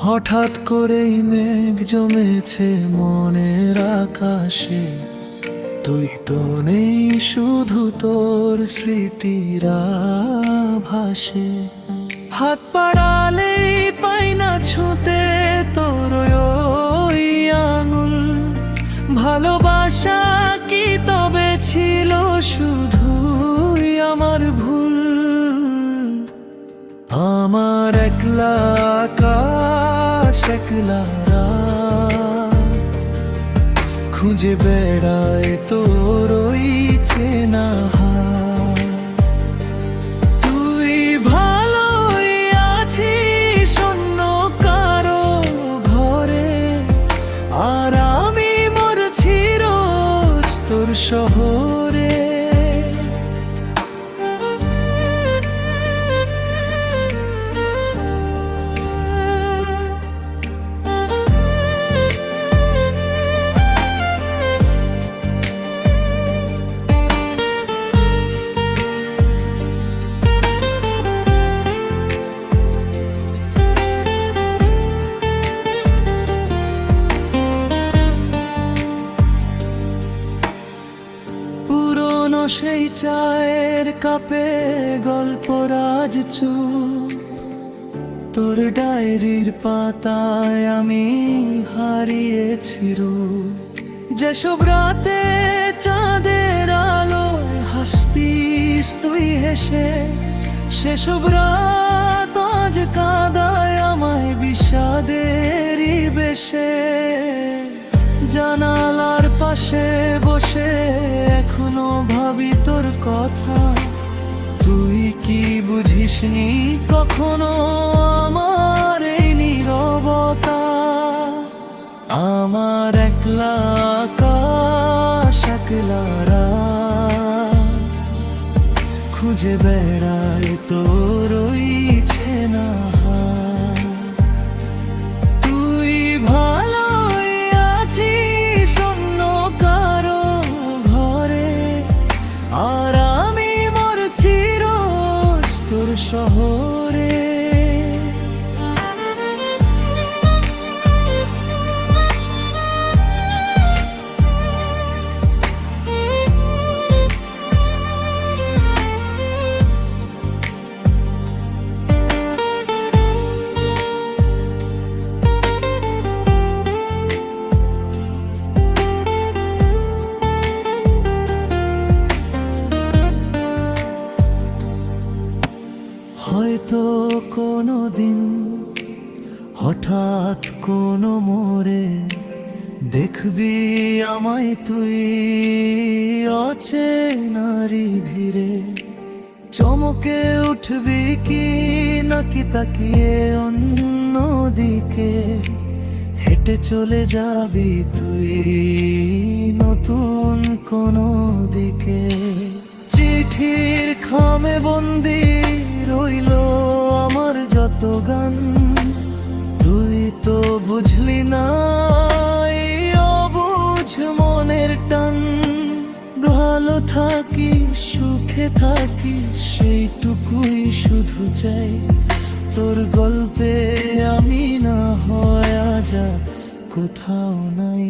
হঠাৎ করেই মেঘ জমেছে মনের আকাশে, তুই তো নেই, শুধু তোর স্মৃতিরা ভাসে। হাত বাড়ালেই পাই না ছুঁতে তোর ওই আঙুল। ভালোবাসা কি তবে ছিল শুধুই আমার ভুল? আমার একলা আকাশ, একলা রাত, খুঁজে বেড়ায় তোর ওই চেনা হাত। তুই ভালোই আছিস অন্য কারো ঘরে, আর আমি মরছি রোজ তোর শহরে। পুরনো সেই চায়ের কাপে গল্পরাজ চুপ, তোর ডায়েরির পাতায় আমি হারিয়েছি রূপ। যেসব রাতে চাঁদের আলোয় হাসতিস তুই হেসে, সেসব রাত আজ কাঁদায় আমায় বিষাদেরই বেশে। জানালার পাশে বসে এখনো ভাবি তোর কথা, তুই কি বুঝিসনি কখনো আমার এই নীরবতা? আমার একলা আকাশ, একলা রাত, খুঁজে বেড়ায় তোর ওই চেনা হাত। তুই ভালোই আছিস অন্য কারো ঘরে, আর আমি মরছি রোজ তোর শহরে। হয়তো কোনো দিন হঠাৎ কোনো মোড়ে দেখবি আমায় তুই অচেনারি ভিড়ে, চমকে উঠবি কি নাকি তাকিয়ে অন্য দিকে, হেঁটে চলে যাবি তুই নতুন কোনো দিকে। চিঠির খামে বন্দি রইল আমার যত গান, তুই তো বুঝলি না এই অবুঝ মনের টান। ভালো থাকি সুখে থাকি সেইটুকুই শুধু চাই, তোর গল্পে আমি না হয় আজ কোথাও নাই।